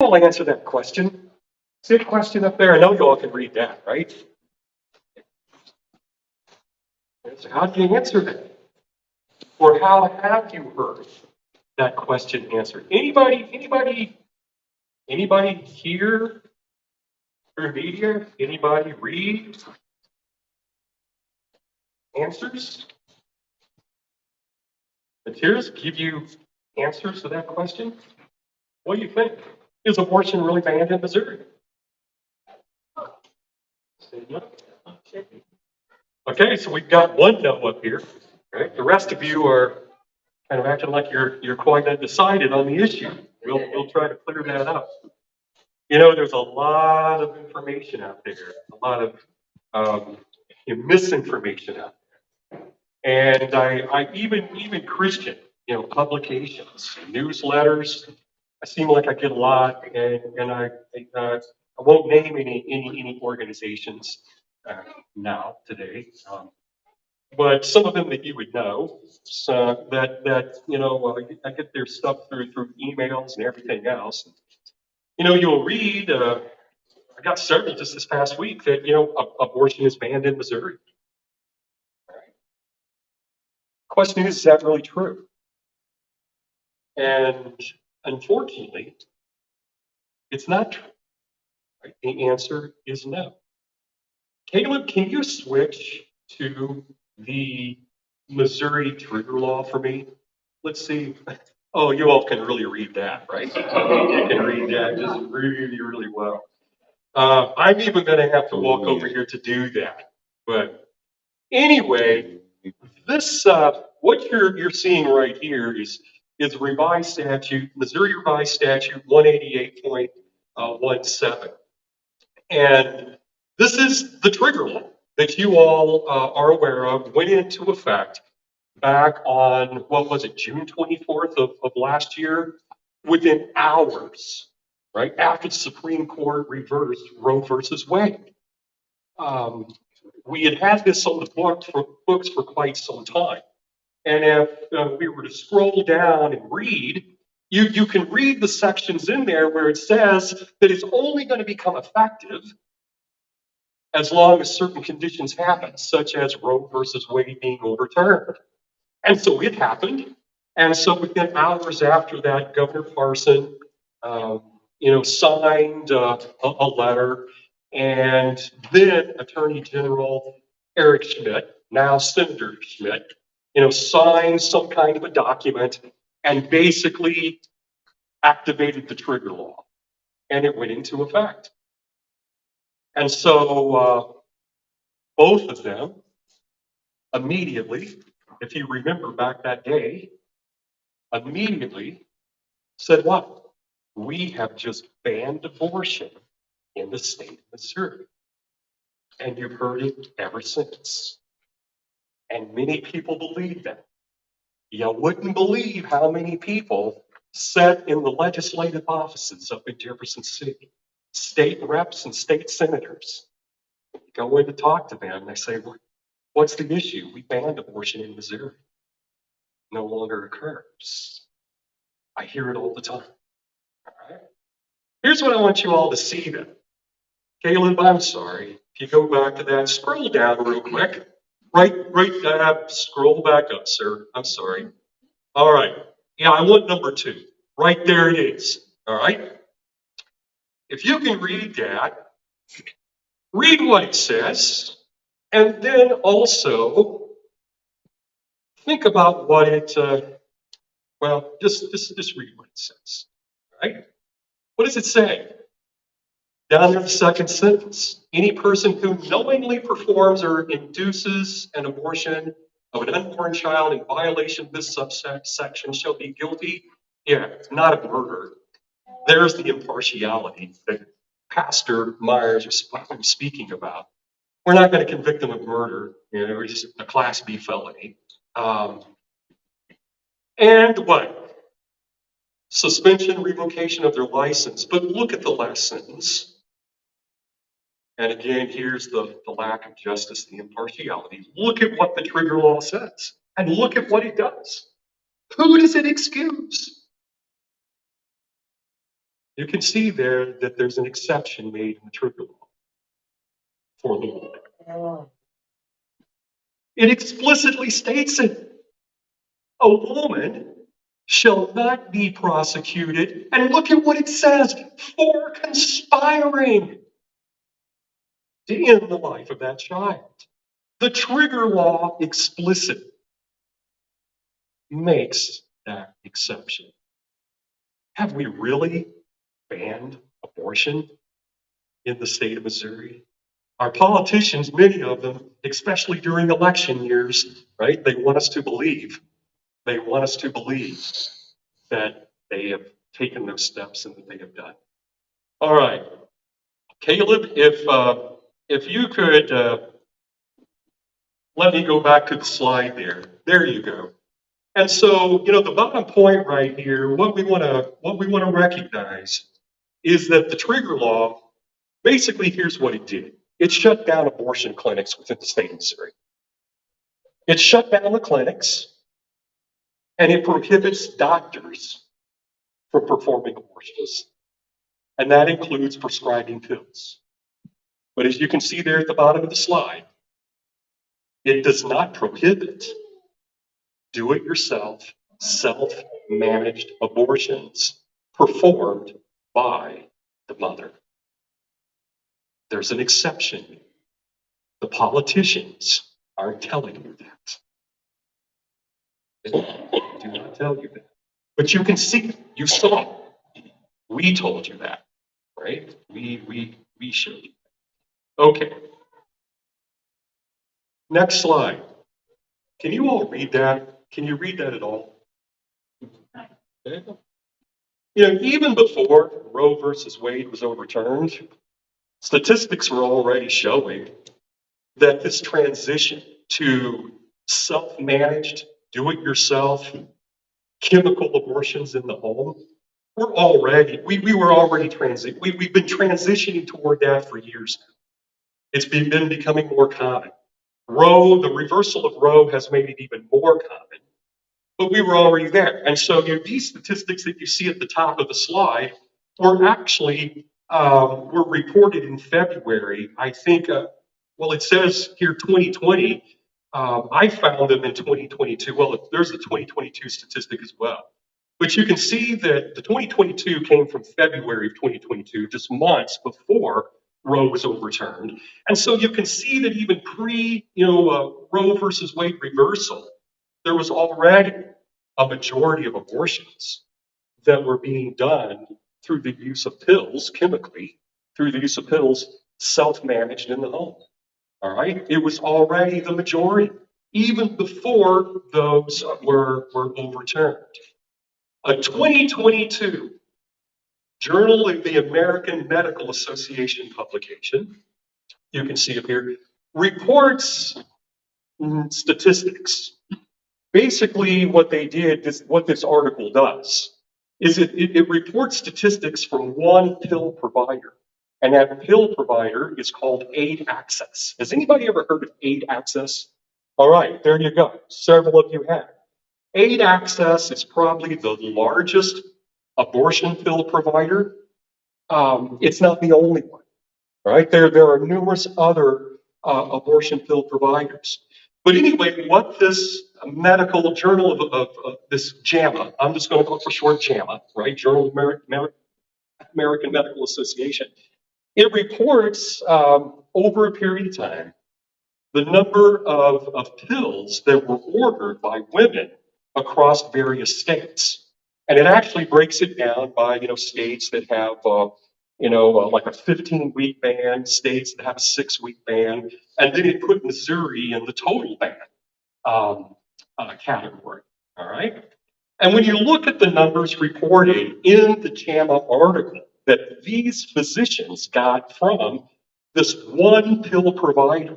I'll answer that question. See a question up there? I know you all can read that, right? So how do you answer that? Or how have you heard that question answered? Anybody hear through media? Anybody read answers? Materials give you answers to that question? What do you think? Is abortion really banned in Missouri? Say no. Okay, so we've got one no up here. Right? The rest of you are kind of acting like you're quite undecided on the issue. We'll try to clear that up. You know, there's a lot of information out there, a lot of misinformation out there, and I even Christian, publications, newsletters. I seem like I get a lot, and I won't name any organizations now today. But some of them that you would know, so I get their stuff through emails and everything else. You'll read. I got several just this past week that abortion is banned in Missouri. Question is that really true? And unfortunately, it's not true. Right? The answer is no. Caleb, can you switch to the Missouri trigger law for me? Let's see. Oh, you all can really read that, right? You can read that just really, really well. I'm even going to have to walk over here to do that. But anyway, this what you're seeing right here is revised statute, Missouri revised statute 188.17, and this is the trigger law that you all are aware of. Went into effect back on, what was it, June 24th of last year, within hours, right, after the Supreme Court reversed Roe versus Wade. We had this on the books for quite some time. And if we were to scroll down and read, you can read the sections in there where it says that it's only going to become effective as long as certain conditions happen, such as Roe versus Wade being overturned. And so it happened. And so within hours after that, Governor Parson, signed a letter, and then Attorney General Eric Schmidt, now Senator Schmidt, signed some kind of a document and basically activated the trigger law, and it went into effect. And so both of them immediately, if you remember back that day, immediately said what? We have just banned abortion in the state of Missouri. And you've heard it ever since. And many people believe that. You wouldn't believe how many people sat in the legislative offices up in Jefferson City, state reps and state senators. You go in to talk to them, they say, what's the issue? We banned abortion in Missouri. No longer occurs. I hear it all the time. All right? Here's what I want you all to see then. Caleb, I'm sorry. If you go back to that, scroll down real quick. Right, scroll back up, sir. I'm sorry. All right. Yeah, I want number 2. Right there it is. All right. If you can read that, read what it says, and then also think about what it, just read what it says. All right. What does it say? Down there, the second sentence. Any person who knowingly performs or induces an abortion of an unborn child in violation of this subsection shall be guilty, not of murder. There's the impartiality that Pastor Myers was speaking about. We're not going to convict them of murder, it's just a Class B felony. And what? Suspension, revocation of their license. But look at the last sentence. And again, here's the lack of justice, the impartiality. Look at what the trigger law says, and look at what it does. Who does it excuse? You can see there that there's an exception made in the trigger law for the woman. It explicitly states it. A woman shall not be prosecuted, and look at what it says, for conspiring to end the life of that child. The trigger law explicitly makes that exception. Have we really banned abortion in the state of Missouri? Our politicians, many of them, especially during election years, right? They want us to believe that they have taken those steps and that they have done. All right, Caleb, if you could let me go back to the slide there. There you go. And so, the bottom point right here, what we want to recognize is that the trigger law, basically, here's what it did. It shut down abortion clinics within the state of Missouri. It shut down the clinics, and it prohibits doctors from performing abortions. And that includes prescribing pills. But as you can see there at the bottom of the slide, it does not prohibit do-it-yourself, self-managed abortions performed by the mother. There's an exception. The politicians aren't telling you that. They do not tell you that. But you can see, you saw. We told you that, right? We showed you. Okay. Next slide. Can you all read that? Can you read that at all? Okay. Even before Roe versus Wade was overturned, statistics were already showing that this transition to self-managed, do-it-yourself, chemical abortions in the home, we were already transitioning. We've been transitioning toward that for years now. It's been becoming more common. Roe, the reversal of Roe has made it even more common, but we were already there. And so these statistics that you see at the top of the slide were actually were reported in February. I think, it says here 2020. I found them in 2022. Well, there's the 2022 statistic as well. But you can see that the 2022 came from February of 2022, just months before Roe was overturned. And so you can see that even Roe versus Wade reversal, there was already a majority of abortions that were being done through the use of pills, chemically, through the use of pills self-managed in the home. All right? It was already the majority, even before those were overturned. A 2022 Journal of the American Medical Association publication, you can see up here, reports statistics. Basically, what they did, what this article does, is it reports statistics from one pill provider. And that pill provider is called Aid Access. Has anybody ever heard of Aid Access? All right, there you go. Several of you have. Aid Access is probably the largest abortion pill provider. It's not the only one. All right, there are numerous other abortion pill providers. But anyway, what this medical journal of this JAMA, I'm just going to go for short JAMA, right? Journal of American Medical Association. It reports over a period of time the number of pills that were ordered by women across various states. And it actually breaks it down by, states that have, like a 15-week ban, states that have a 6-week ban, and then it put Missouri in the total ban category, all right? And when you look at the numbers reported in the JAMA article that these physicians got from this one pill provider,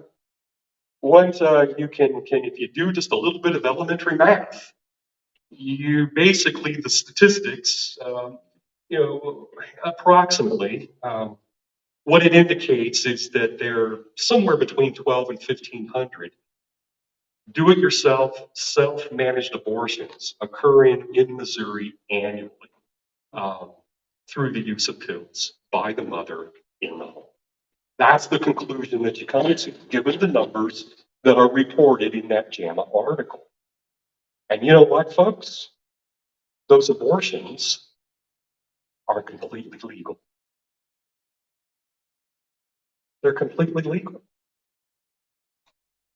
what you can, if you do just a little bit of elementary math, you basically, the statistics, approximately, what it indicates is that there are somewhere between 12 and 1,500 do-it-yourself, self-managed abortions occurring in Missouri annually. through the use of pills by the mother in the home. That's the conclusion that you come to, given the numbers that are reported in that JAMA article. And you know what, folks? Those abortions are completely legal. They're completely legal.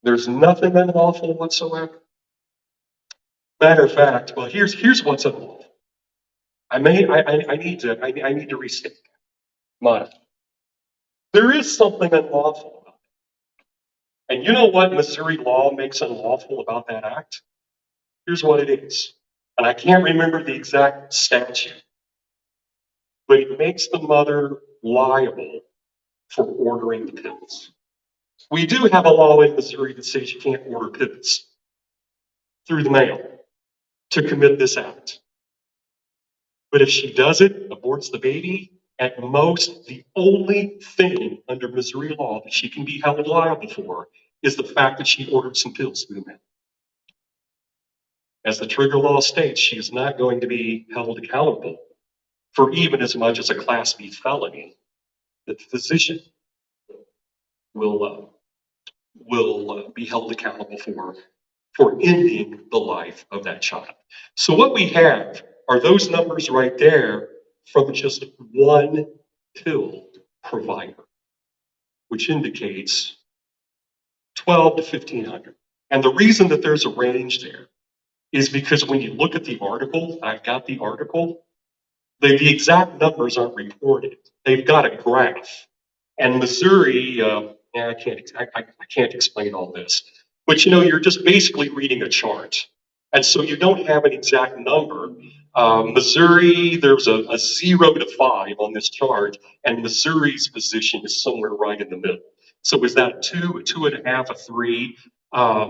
There's nothing unlawful whatsoever. Matter of fact, well, here's what's unlawful. I need to restate that. Modify. There is something unlawful about it. And you know what Missouri law makes unlawful about that act? Here's what it is. And I can't remember the exact statute, but it makes the mother liable for ordering the pills. We do have a law in Missouri that says you can't order pills through the mail to commit this act. But if she does it, aborts the baby, at most, the only thing under Missouri law that she can be held liable for is the fact that she ordered some pills through the mail. As the trigger law states, she is not going to be held accountable for even as much as a Class B felony that the physician will be held accountable for ending the life of that child. So what we have are those numbers right there from just one pill provider, which indicates 12 to 1,500. And the reason that there's a range there is because when you look at the article, I've got the article, the exact numbers aren't reported. They've got a graph. And Missouri, I can't explain all this, but you know, you're just basically reading a chart. And so you don't have an exact number. Missouri, there's a 0 to 5 on this chart, and Missouri's position is somewhere right in the middle. So is that a 2, a 2.5, a 3?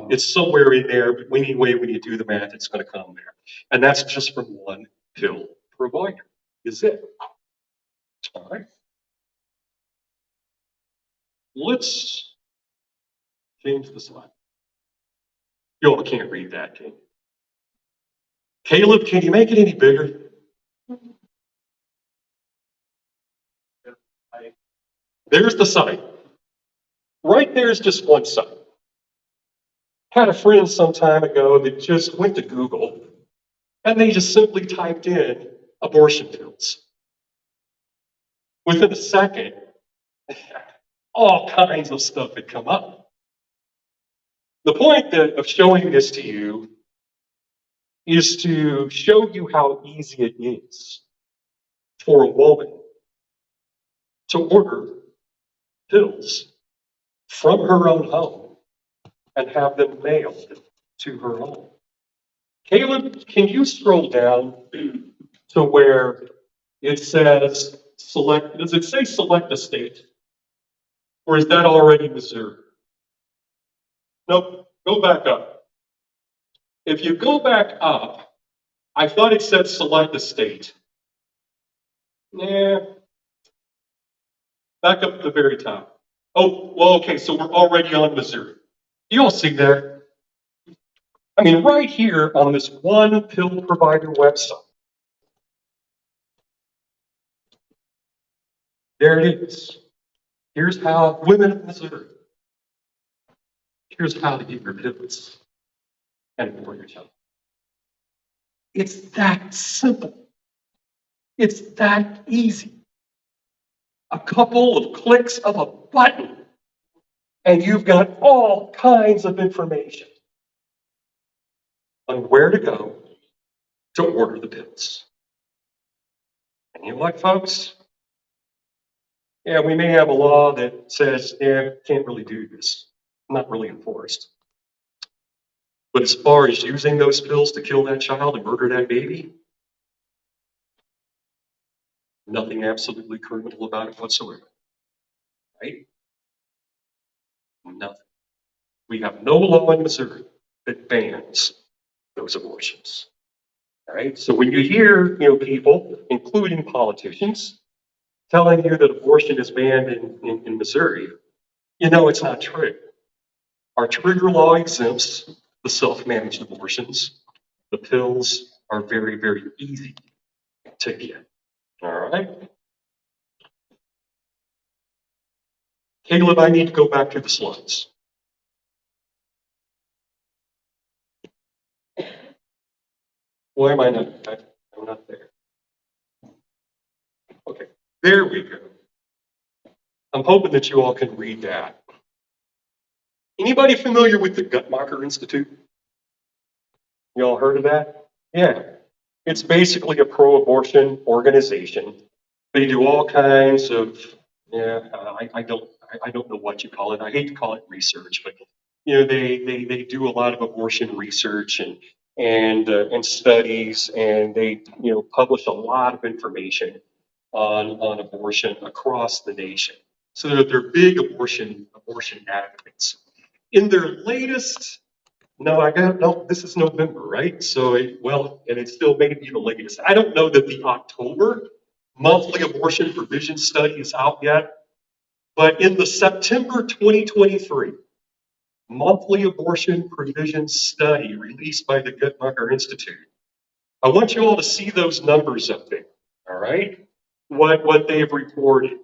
It's somewhere in there, but anyway, when you do the math, it's going to come there. And that's just from one pill provider, is it? All right. Let's change the slide. You all can't read that, can you? Caleb, can you make it any bigger? There's the site. Right there's just one site. Had a friend some time ago that just went to Google and they just simply typed in abortion pills. Within a second, all kinds of stuff had come up. The point of showing this to you is to show you how easy it is for a woman to order pills from her own home and have them mailed to her home. Caleb, can you scroll down to where it says select, does it say select a state? Or is that already Missouri? Nope, go back up. If you go back up, I thought it said select a state. Yeah, back up at the very top. Oh, well, okay, so we're already on Missouri. You all see there? I mean, right here on this one pill provider website. There it is. Here's how women of Missouri. Here's how to get your pills and for your child. It's that simple. It's that easy. A couple of clicks of a button, and you've got all kinds of information on where to go to order the pills. And you know what, folks? Yeah, we may have a law that says, yeah, can't really do this. Not really enforced. But as far as using those pills to kill that child and murder that baby, nothing absolutely criminal about it whatsoever. Right? Nothing. We have no law in Missouri that bans those abortions. All right. So when you hear, people, including politicians, telling you that abortion is banned in Missouri, it's not true. Our trigger law exempts the self-managed abortions. The pills are very, very easy to get. All right. Caleb, I need to go back to the slides. Why am I not? I'm not there. Okay, there we go. I'm hoping that you all can read that. Anybody familiar with the Guttmacher Institute? You all heard of that? Yeah. It's basically a pro-abortion organization. They do all kinds of, I don't know what you call it. I hate to call it research, but they do a lot of abortion research and studies, and they publish a lot of information on abortion across the nation. So they're big abortion advocates. In their latest, no, no, this is November, right? So, and it's still maybe the latest. I don't know that the October monthly abortion provision study is out yet, but in the September 2023 monthly abortion provision study released by the Guttmacher Institute, I want you all to see those numbers up there, all right? What they've reported.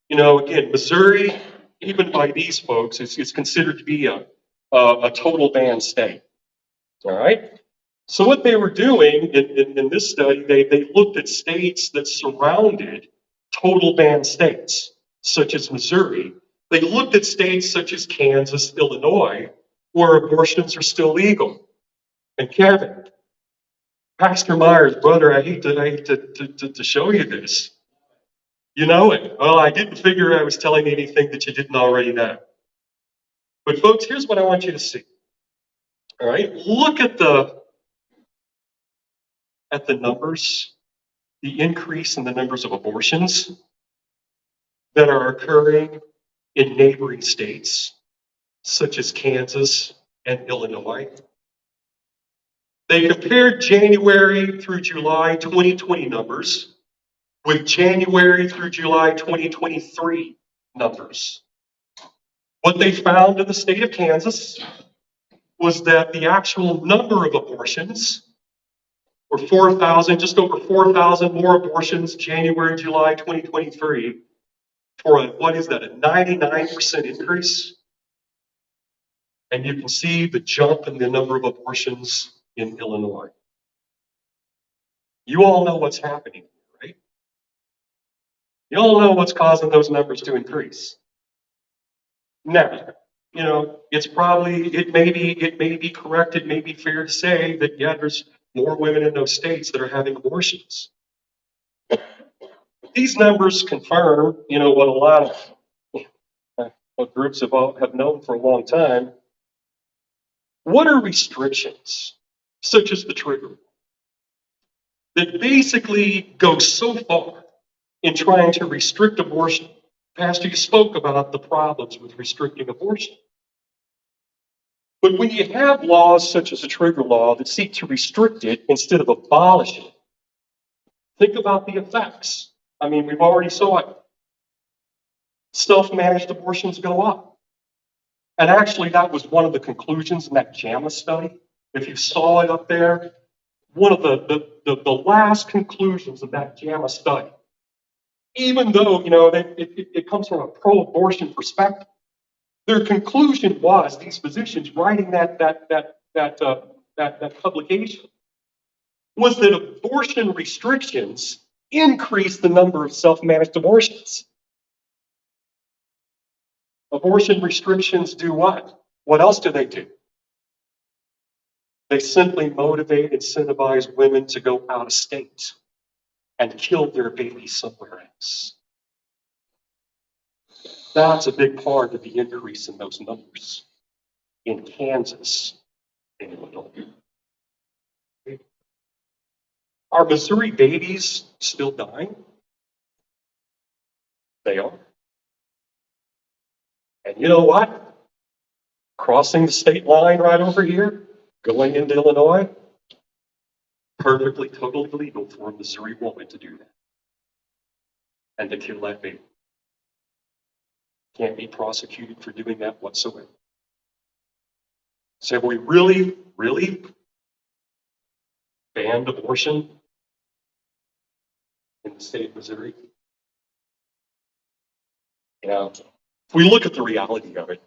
Again, Missouri, even by these folks, is considered to be a total ban state. All right. So what they were doing in this study, they looked at states that surrounded total ban states, such as Missouri. They looked at states such as Kansas, Illinois, where abortions are still legal. And Kevin, Pastor Myers, brother, I hate to show you this. You know it. Well, I didn't figure I was telling you anything that you didn't already know. But folks, here's what I want you to see. All right, look at the numbers, the increase in the numbers of abortions that are occurring in neighboring states, such as Kansas and Illinois. They compared January through July 2020 numbers with January through July 2023 numbers. What they found in the state of Kansas was that the actual number of abortions were 4,000, just over 4,000 more abortions January, July 2023 for what is that, a 99% increase? And you can see the jump in the number of abortions in Illinois. You all know what's happening, right? You all know what's causing those numbers to increase. Now, it may be correct, it may be fair to say that, yeah, there's more women in those states that are having abortions. These numbers confirm, what a lot of groups have known for a long time. What are restrictions, such as the trigger, that basically go so far in trying to restrict abortion? Pastor, you spoke about the problems with restricting abortion. But when you have laws such as the trigger law that seek to restrict it instead of abolish it, think about the effects. I mean, we've already saw it. Self-managed abortions go up. And actually, that was one of the conclusions in that JAMA study. If you saw it up there, one of the last conclusions of that JAMA study, even though it comes from a pro-abortion perspective, their conclusion was, these physicians writing that publication, was that abortion restrictions increase the number of self-managed abortions. Abortion restrictions do what? What else do they do? They simply motivate, incentivize women to go out of state and kill their babies somewhere else. That's a big part of the increase in those numbers in Kansas and Illinois. Are Missouri babies still dying? They are. And you know what? Crossing the state line right over here, going into Illinois, perfectly, totally legal for a Missouri woman to do that and to kill that baby. Can't be prosecuted for doing that whatsoever. So have we really, really banned abortion in the state of Missouri? If we look at the reality of it,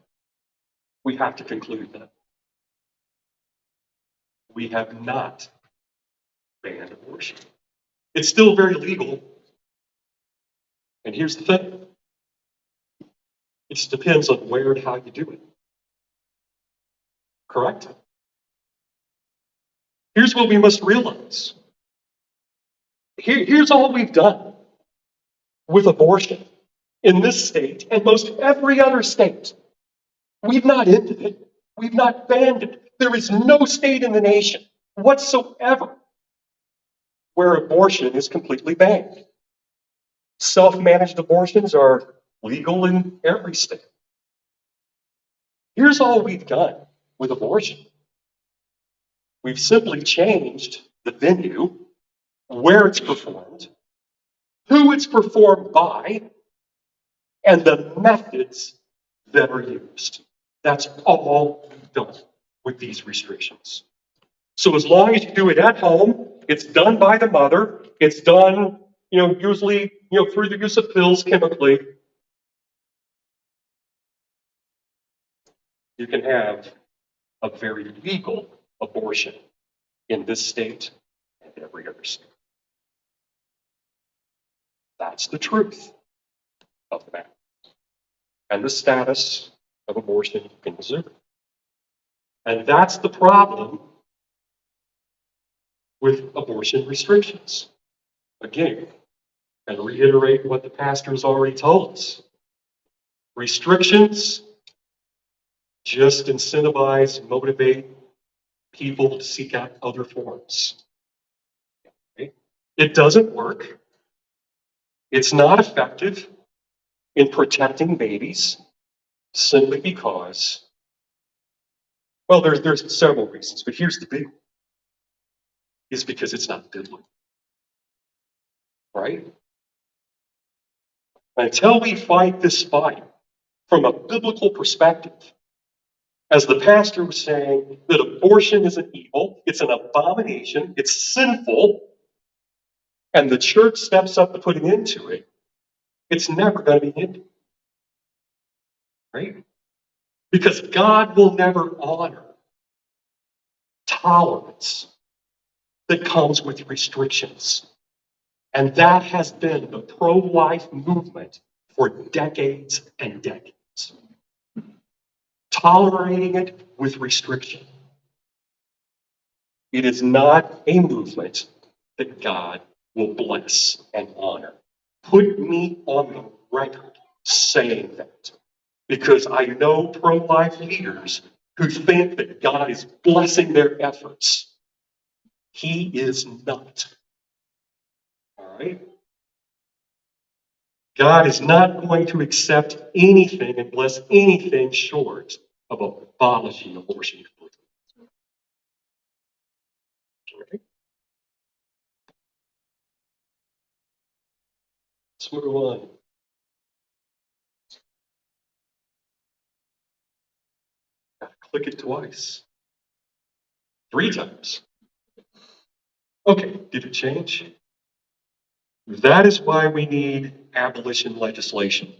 we have to conclude that we have not banned abortion. It's still very legal. And here's the thing. It just depends on where and how you do it. Correct? Here's what we must realize. Here's all we've done with abortion in this state and most every other state. We've not ended it. We've not banned it. There is no state in the nation whatsoever where abortion is completely banned. Self-managed abortions are legal in every state. Here's all we've done with abortion. We've simply changed the venue, where it's performed, who it's performed by, and the methods that are used. That's all we've done with these restrictions. So as long as you do it at home, it's done by the mother, it's done, usually, through the use of pills chemically, you can have a very legal abortion in this state and every other state. That's the truth of the matter and the status of abortion in Missouri. And that's the problem with abortion restrictions. Again, and reiterate what the pastor's already told us. Restrictions just incentivize, motivate people to seek out other forms. Okay? It doesn't work. It's not effective in protecting babies simply because, well, there's several reasons, but here's the big one. Is because it's not biblical. Right? Until we fight this fight from a biblical perspective, as the pastor was saying, that abortion is an evil, it's an abomination, it's sinful, and the church steps up to put an end to it, it's never going to be ended. Right? Because God will never honor tolerance that comes with restrictions. And that has been the pro-life movement for decades and decades. Tolerating it with restriction. It is not a movement that God will bless and honor. Put me on the record saying that. Because I know pro-life leaders who think that God is blessing their efforts. He is not. All right? God is not going to accept anything and bless anything short of abolishing abortion completely. Okay? Let's move on. Gotta click it twice. 3 times. Okay, did it change? That is why we need abolition legislation.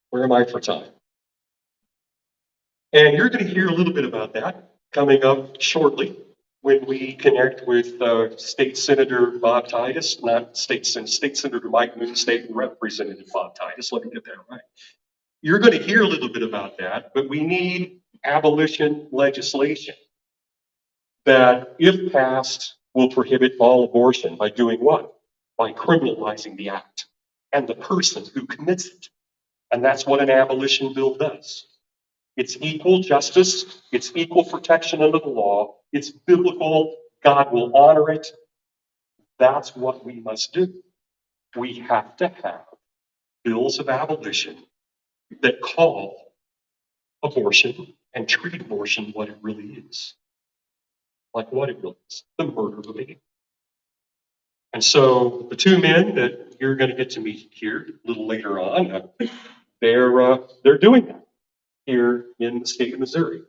Where am I for time? And you're going to hear a little bit about that coming up shortly when we connect with State Senator Bob Titus, not State Senator Mike Moon, State Representative Bob Titus. Let me get that right. You're going to hear a little bit about that, but we need abolition legislation that, if passed, will prohibit all abortion by doing what? By criminalizing the act and the person who commits it. And that's what an abolition bill does. It's equal justice, it's equal protection under the law, it's biblical, God will honor it. That's what we must do. We have to have bills of abolition that call abortion and treat abortion what it really is. Like what it really is, the murder of a baby. And so the 2 men that you're going to get to meet here a little later on, they're doing that here in the state of Missouri.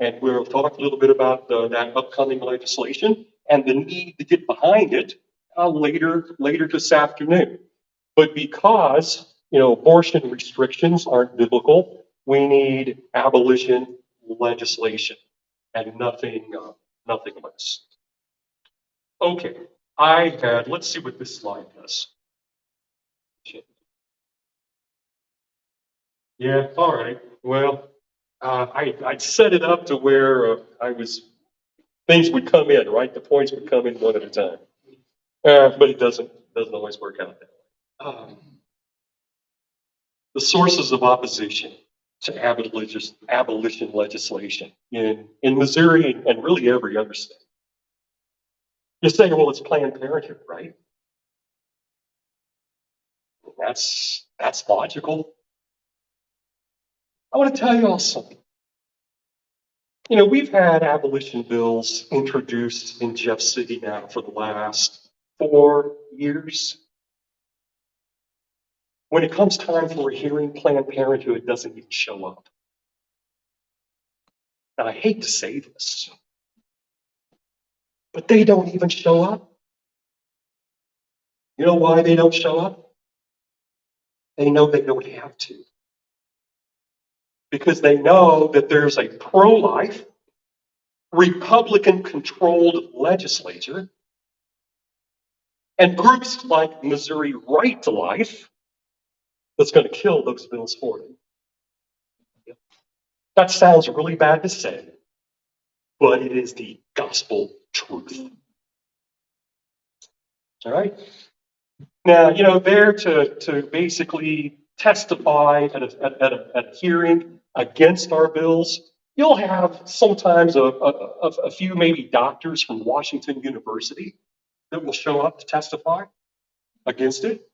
And we'll talk a little bit about that upcoming legislation and the need to get behind it later this afternoon. But because, abortion restrictions aren't biblical, we need abolition legislation and nothing less. Okay, let's see what this slide does. Yeah, all right. Well, I'd set it up to where things would come in, right? The points would come in one at a time. But it doesn't always work out that way. The sources of opposition to abolition legislation in Missouri and really every other state. You're saying, well, it's Planned Parenthood, right? That's logical. I want to tell you all something. We've had abolition bills introduced in Jeff City now for the last 4 years. When it comes time for a hearing, Planned Parenthood doesn't even show up. And I hate to say this, but they don't even show up. You know why they don't show up? They know they don't have to. Because they know that there's a pro-life, Republican-controlled legislature, and groups like Missouri Right to Life that's going to kill those bills for them. That sounds really bad to say, but it is the gospel truth. All right? Now, there to basically testify at a hearing against our bills, you'll have sometimes a few maybe doctors from Washington University that will show up to testify against it.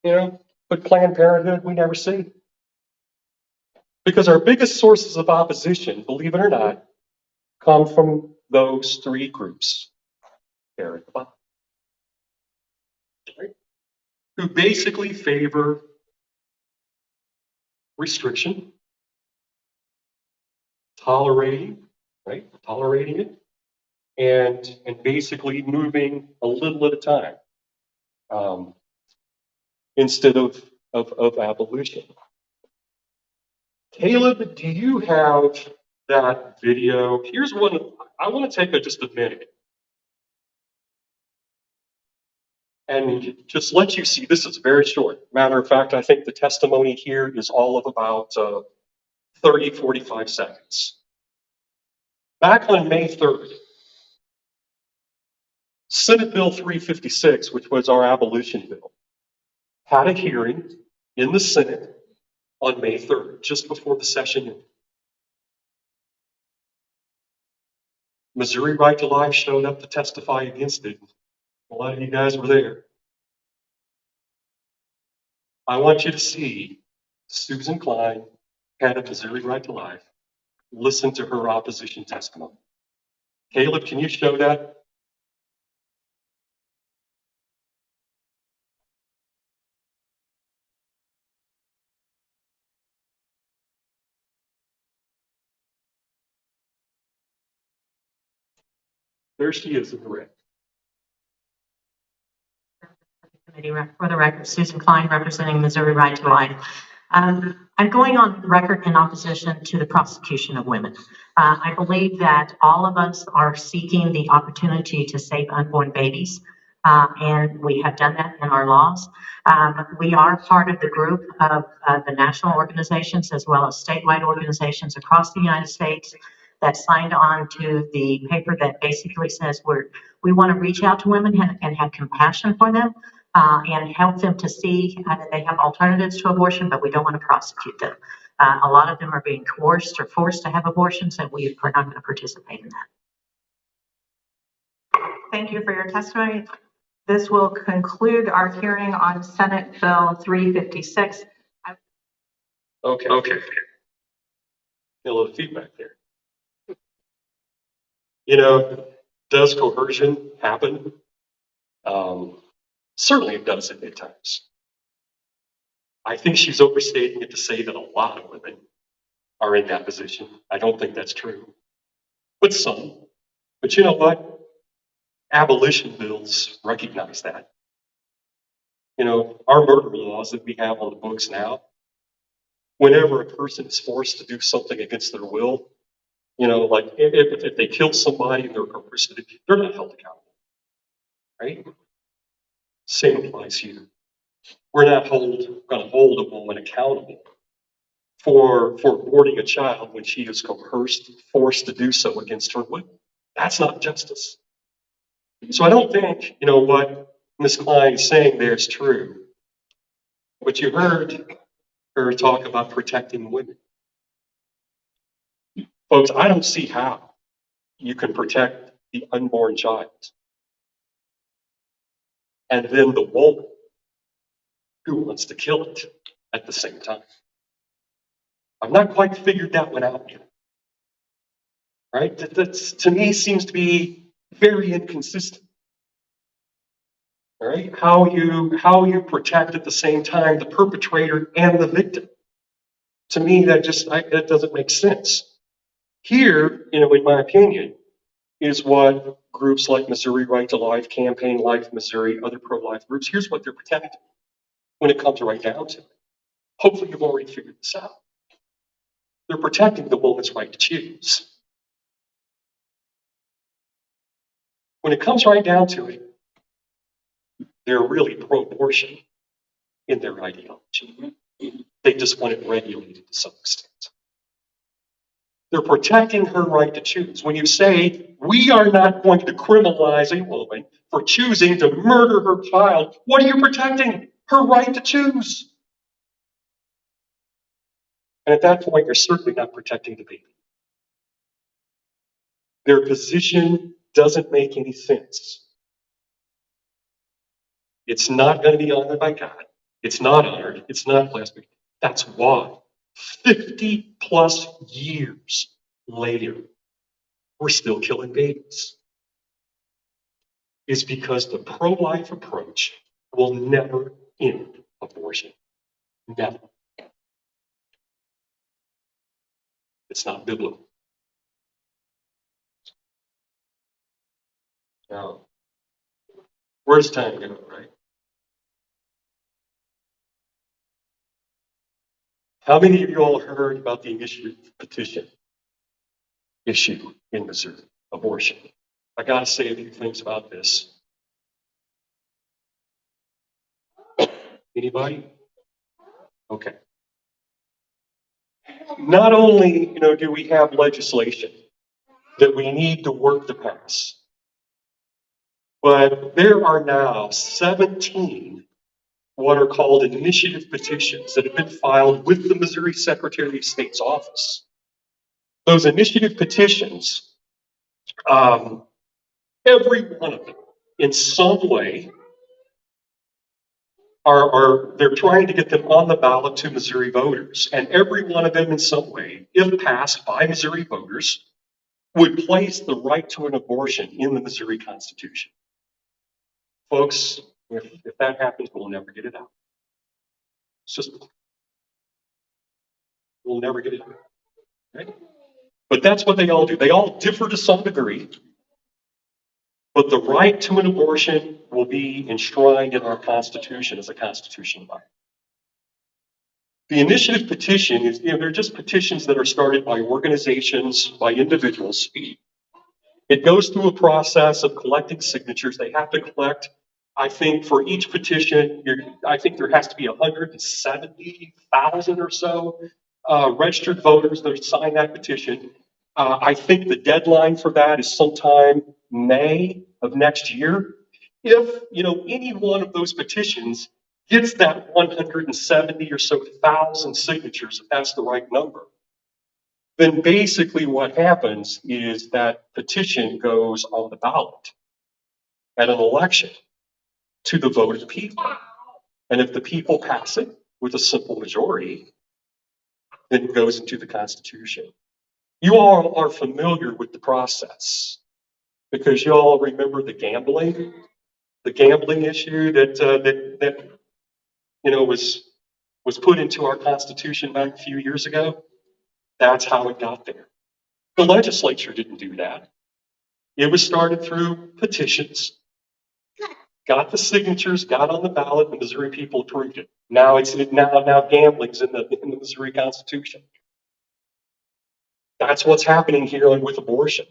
But Planned Parenthood, we never see. Because our biggest sources of opposition, believe it or not, come from those three groups there at the bottom. Right? Who basically favor restriction, tolerating it, and basically moving a little at a time instead of abolition. Caleb, do you have that video? Here's one. I want to take just a minute and just let you see. This is very short. Matter of fact, I think the testimony here is all of about 30, 45 seconds. Back on May 3rd, Senate Bill 356, which was our abolition bill, had a hearing in the Senate on May 3rd, just before the session ended. Missouri Right to Life showed up to testify against it. A lot of you guys were there. I want you to see Susan Klein, head of Missouri Right to Life, listen to her opposition testimony. Caleb, can you show that? There she is in the red. Committee for the record, Susan Klein, representing Missouri Right to Life. I'm going on record in opposition to the prosecution of women. I believe that all of us are seeking the opportunity to save unborn babies, and we have done that in our laws. We are part of the group of the national organizations as well as statewide organizations across the United States that signed on to the paper that basically says we want to reach out to women and have compassion for them. And help them to see that they have alternatives to abortion, but we don't want to prosecute them. A lot of them are being coerced or forced to have abortions, and we're not going to participate in that. Thank you for your testimony. This will conclude our hearing on Senate Bill 356. Okay. A little feedback there. Does coercion happen? Certainly it does at times. I think she's overstating it to say that a lot of women are in that position. I don't think that's true. But some. But you know what? Abolition bills recognize that. You know, our murder laws that we have on the books now, whenever a person is forced to do something against their will, you know, like if they kill somebody and they're coerced, they're not held accountable, right? Same applies here. We're not going to hold a woman accountable for aborting a child when she is coerced, forced to do so against her will. That's not justice. So I don't think, you know, what Ms. Klein is saying there is true. But you heard her talk about protecting women. Folks, I don't see how you can protect the unborn child and then the woman who wants to kill it at the same time. I've not quite figured that one out yet. Right? That's to me seems to be very inconsistent. All right? How you protect at the same time the perpetrator and the victim. To me, that doesn't make sense. Here, you know, in my opinion, is what groups like Missouri Right to Life, Campaign Life Missouri, other pro-life groups, here's what they're protecting when it comes right down to it. Hopefully you've already figured this out. They're protecting the woman's right to choose. When it comes right down to it, they're really pro-abortion in their ideology. They just want it regulated to some extent. They're protecting her right to choose. When you say, we are not going to criminalize a woman for choosing to murder her child, what are you protecting? Her right to choose. And at that point, you're certainly not protecting the baby. Their position doesn't make any sense. It's not going to be honored by God. It's not honored. It's not blessed. That's why 50 plus years later, we're still killing babies. It's because the pro-life approach will never end abortion. Never. It's not biblical. Now, where's time go, right? How many of you all heard about the initiative petition issue in Missouri? Abortion. I got to say a few things about this. Anybody? Okay. Not only, you know, do we have legislation that we need to work to pass, but there are now 17 what are called initiative petitions that have been filed with the Missouri Secretary of State's office. Those initiative petitions, every one of them, in some way, they're trying to get them on the ballot to Missouri voters. And every one of them, in some way, if passed by Missouri voters, would place the right to an abortion in the Missouri Constitution. Folks, if that happens, we'll never get it out. It's just, we'll never get it out. Right? But that's what they all do. They all differ to some degree, but the right to an abortion will be enshrined in our Constitution as a constitutional right. The initiative petition is, you know, they're just petitions that are started by organizations, by individuals. It goes through a process of collecting signatures. They have to collect, I think, for each petition, I think there has to be 170,000 or so registered voters that sign that petition. I think the deadline for that is sometime May of next year. If, you know, any one of those petitions gets that 170 or so thousand signatures, if that's the right number, then basically what happens is that petition goes on the ballot at an election to the vote of the people. And if the people pass it with a simple majority, then it goes into the Constitution. You all are familiar with the process because you all remember the gambling issue that you know was put into our Constitution back a few years ago. That's how it got there. The legislature didn't do that. It was started through petitions, got the signatures, got on the ballot, the Missouri people approved it. Now now gambling's in the Missouri Constitution. That's what's happening here with abortion.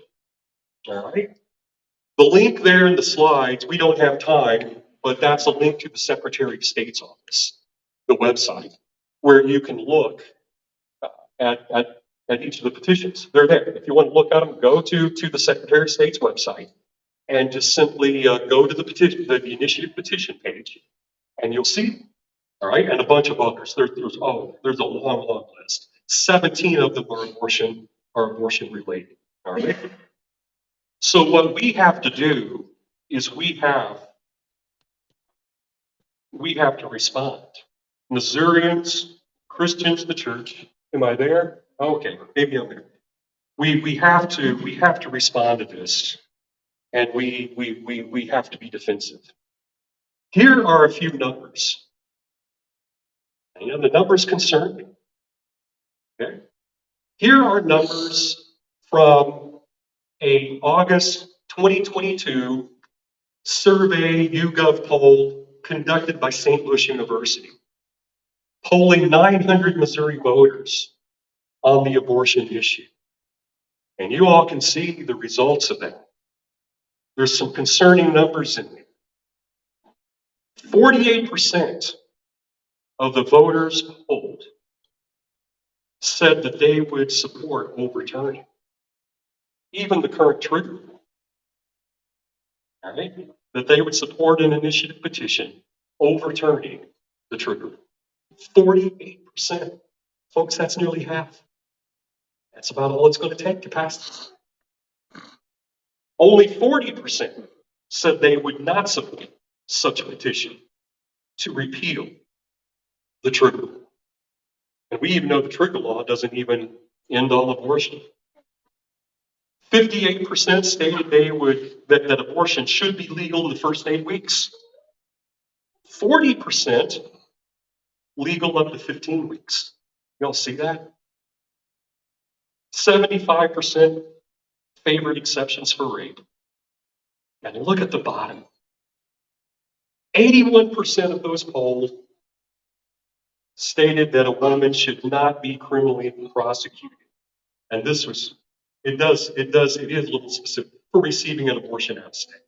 All right. The link there in the slides, we don't have time, but that's a link to the Secretary of State's office, the website, where you can look at, at, at each of the petitions. They're there. If you want to look at them, go to the Secretary of State's website and just simply go to the petition, the initiative petition page, and you'll see them. All right, and a bunch of others. There's a long list. 17 of them are abortion related. All right. So what we have to do is we have to respond. Missourians, Christians, the church. Am I there? Okay, maybe I'm there. We have to respond to this, and we have to be defensive. Here are a few numbers. You know, the numbers concern me. Okay? Here are numbers from a August 2022 survey YouGov poll conducted by St. Louis University, polling 900 Missouri voters on the abortion issue. And you all can see the results of that. There's some concerning numbers in there. 48% of the voters polled said that they would support overturning even the current trigger rule. All right? That they would support an initiative petition overturning the trigger rule. 48%. Folks, that's nearly half. That's about all it's going to take to pass this. Only 40% said they would not support such a petition to repeal the trigger law. And we even know the trigger law doesn't even end all abortion. 58% stated that abortion should be legal in the first 8 weeks. 40% legal up to 15 weeks. Y'all see that? 75% favored exceptions for rape. And look at the bottom. 81% of those polled stated that a woman should not be criminally prosecuted. And it is a little specific for receiving an abortion out of state.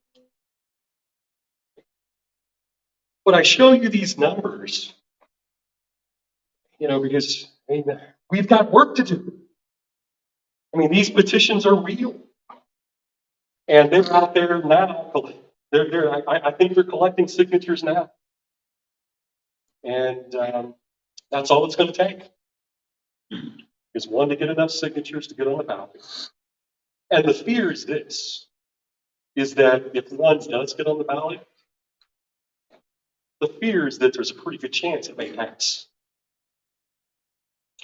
But I show you these numbers, because we've got work to do. These petitions are real. And they're out there now. I think they're collecting signatures now. And that's all it's going to take is one to get enough signatures to get on the ballot. And the fear is this, is that if one does get on the ballot, the fear is that there's a pretty good chance it may pass.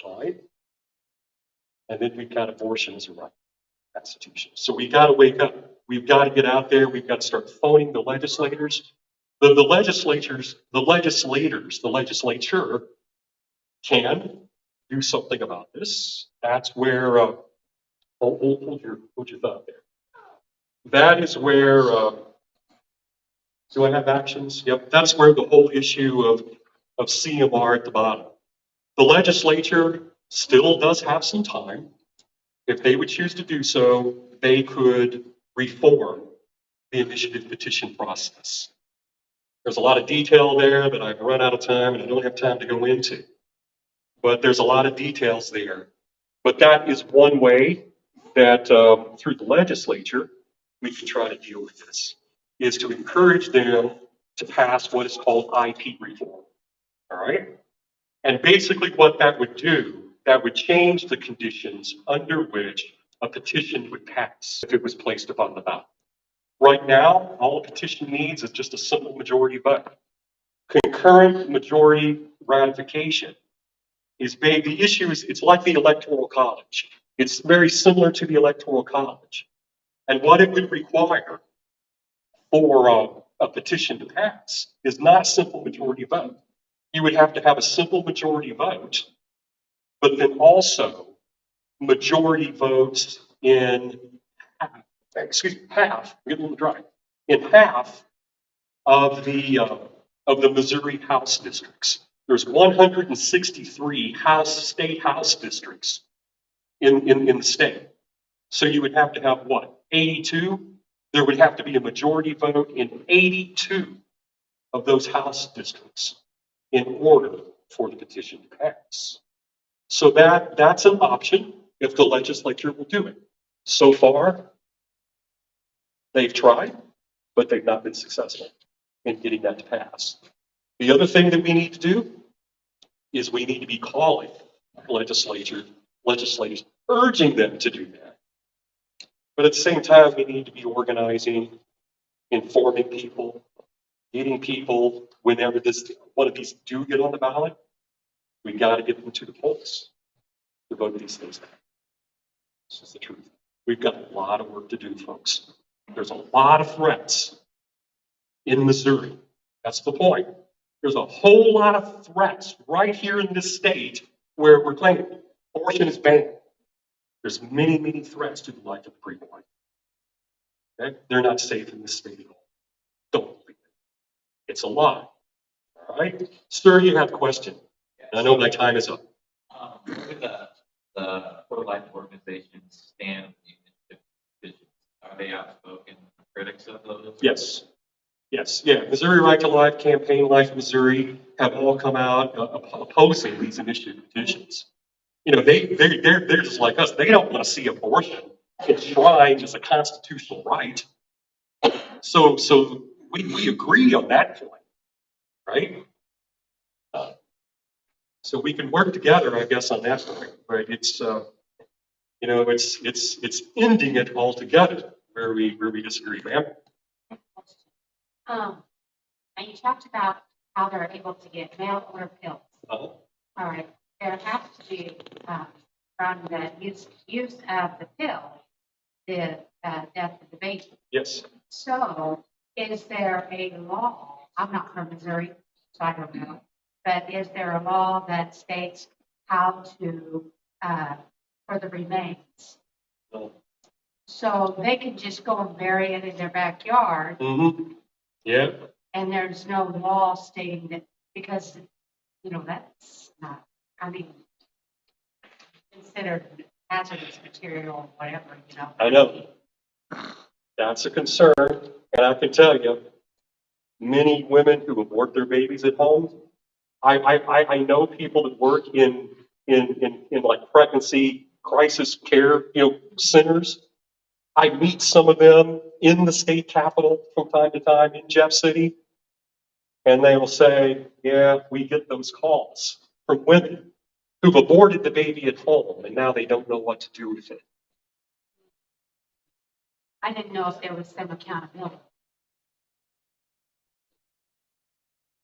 All right? And then we've got abortion as a right constitution. So we got to wake up. We've got to get out there. We've got to start phoning the legislators. The legislature can do something about this. That's where, hold your thought there. That is where, do I have actions? Yep, that's where the whole issue of CMR at the bottom. The legislature still does have some time. If they would choose to do so, they could reform the initiative petition process. There's a lot of detail there that I've run out of time and I don't have time to go into. But there's a lot of details there. But that is one way that through the legislature, we can try to deal with this, is to encourage them to pass what is called IP reform. All right? And basically what that would do, that would change the conditions under which a petition would pass if it was placed upon the ballot. Right now, all a petition needs is just a simple majority vote. Concurrent majority ratification is big. The issue is it's like the Electoral College. It's very similar to the Electoral College. And what it would require for a petition to pass is not a simple majority vote. You would have to have a simple majority vote, but then also majority votes in half, I'm getting a little dry, in half of the Missouri House districts. There's 163 state House districts in the state. So you would have to have what, 82? There would have to be a majority vote in 82 of those House districts in order for the petition to pass. So that's an option if the legislature will do it. So far, they've tried, but they've not been successful in getting that to pass. The other thing that we need to do is we need to be calling legislators, urging them to do that. But at the same time, we need to be organizing, informing people, getting people, whenever one of these do get on the ballot, we got to get them to the polls to vote these things down. This is the truth. We've got a lot of work to do, folks. There's a lot of threats in Missouri. That's the point. There's a whole lot of threats right here in this state where we're claiming abortion is banned. There's many, many threats to the life of the preborn. Okay? They're not safe in this state at all. Don't believe it. It's a lie. All right? Sir, you have a question. I know my time is up. With the pro-life organizations stand petitions, are they outspoken critics of those? Yes. Yes. Yeah. Missouri Right to Life, Campaign Life Missouri have all come out opposing these initiative petitions. You know, they're just like us. They don't want to see abortion enshrined as a constitutional right. So we agree on that point, right? So we can work together, I guess, on that point. But it's you know, it's ending it altogether where we disagree, ma'am. And you talked about how they're able to get mail order pills. Uh-huh. All right, there has to be, from the use of the pill, the death of the baby. Yes. So is there a law, I'm not from Missouri, so I don't know, but is there a law that states how to, for the remains? No. So they can just go and bury it in their backyard, Mm-hmm. Yeah. and there's no law stating that, because, you know, that's not, I mean, considered hazardous material or whatever, you know. I know. That's a concern, and I can tell you, many women who abort their babies at home. I know people that work in like pregnancy crisis care, centers. I meet some of them in the state capitol from time to time in Jeff City, and they will say, "Yeah, we get those calls from women who've aborted the baby at home, and now they don't know what to do with it." I didn't know if there was some accountability.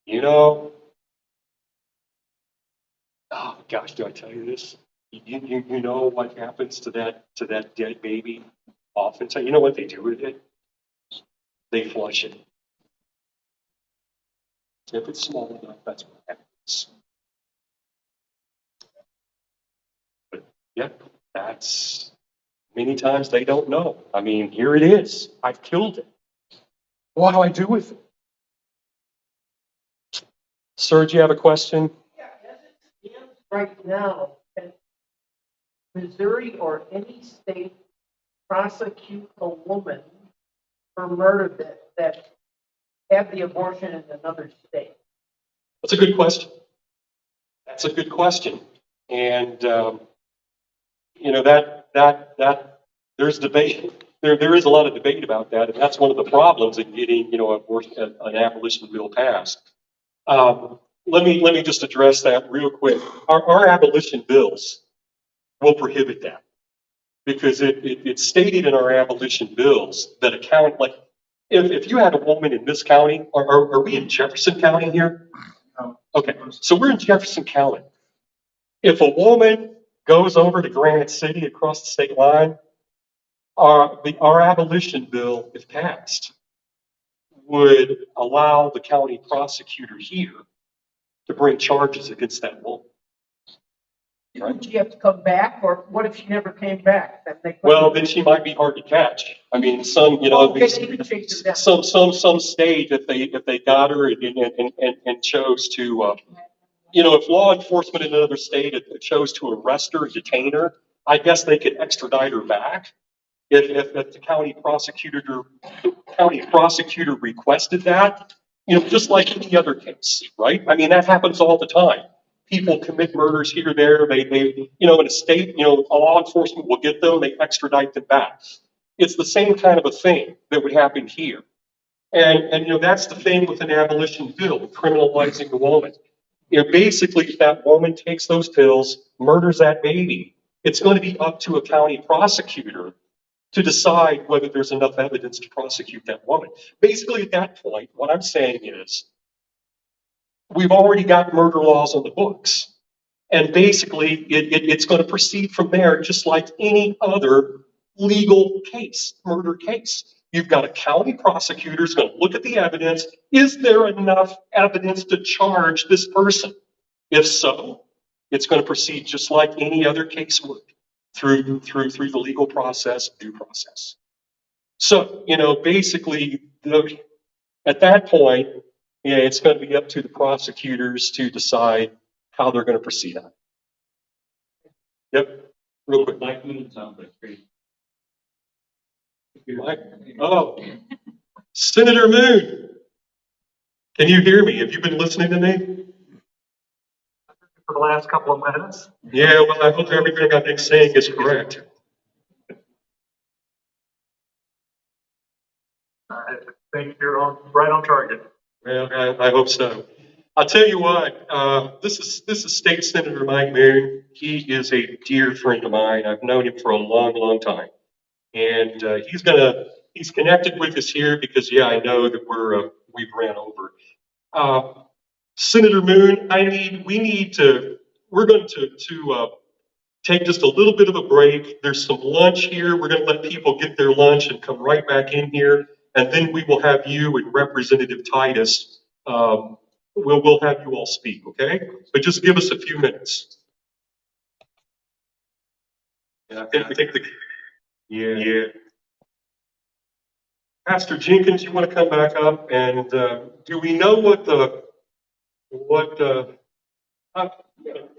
You know, oh gosh, do I tell you this? You know what happens to that dead baby? Oftentimes, you know what they do with it? They flush it. If it's small enough, that's what happens. But yeah, that's many times they don't know. I mean, here it is. I've killed it. What do I do with it? Sir, do you have a question? Yeah, as it stands right now, can Missouri or any state prosecute a woman for murder that had the abortion in another state? That's a good question. That's a good question. And, that there's debate. There is a lot of debate about that. And that's one of the problems in getting, an abolition bill passed. Let me just address that real quick. Our abolition bills will prohibit that because it's stated in our abolition bills that a county, like if you had a woman in this county, are we in Jefferson County here? No. Okay, so we're in Jefferson County. If a woman goes over to Granite City across the state line, our abolition bill, if passed, would allow the county prosecutor here to bring charges against that woman. Right. Would she have to come back, or what if she never came back? Then they couldn't- Well, then she might be hard to catch. I mean, some, you know, Okay, they could chase her down. some state, if they got her and chose to, you know, if law enforcement in another state chose to arrest her, detain her, I guess they could extradite her back. If the county prosecutor requested that, you know, just like any other case, right? I mean, that happens all the time. People commit murders here or there. They, you know, in a state, you know, law enforcement will get them, they extradite them back. It's the same kind of a thing that would happen here. And, you know, that's the thing with an abolition bill, criminalizing a woman. You know, basically, if that woman takes those pills, murders that baby, it's going to be up to a county prosecutor to decide whether there's enough evidence to prosecute that woman. Basically, at that point, what I'm saying is, we've already got murder laws on the books. And basically, it's going to proceed from there, just like any other legal case, murder case. You've got a county prosecutor who's going to look at the evidence. Is there enough evidence to charge this person? If so, it's going to proceed just like any other case would, through the legal process, due process. So, you know, basically, at that point, yeah, it's going to be up to the prosecutors to decide how they're going to proceed on it. Yep, real quick. Like Moon sounds like crazy. Mike? Oh, Senator Moon, can you hear me? Have you been listening to me? For the last couple of minutes. Yeah, well, I hope everything I've been saying is correct. I think you're right on target. Well, I hope so. I'll tell you what, this is State Senator Mike Moon. He is a dear friend of mine. I've known him for a long, long time. And he's connected with us here because, yeah, I know that we've ran over. Senator Moon, we're going to take just a little bit of a break. There's some lunch here. We're going to let people get their lunch and come right back in here. And then we will have you and Representative Titus, we'll have you all speak, okay? But just give us a few minutes. Yeah, I think yeah. Pastor Jenkins, you want to come back up? And do we know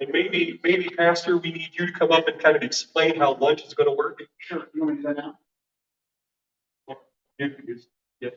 and maybe Pastor, we need you to come up and kind of explain how lunch is going to work? Sure, you want me to do that now? Yeah.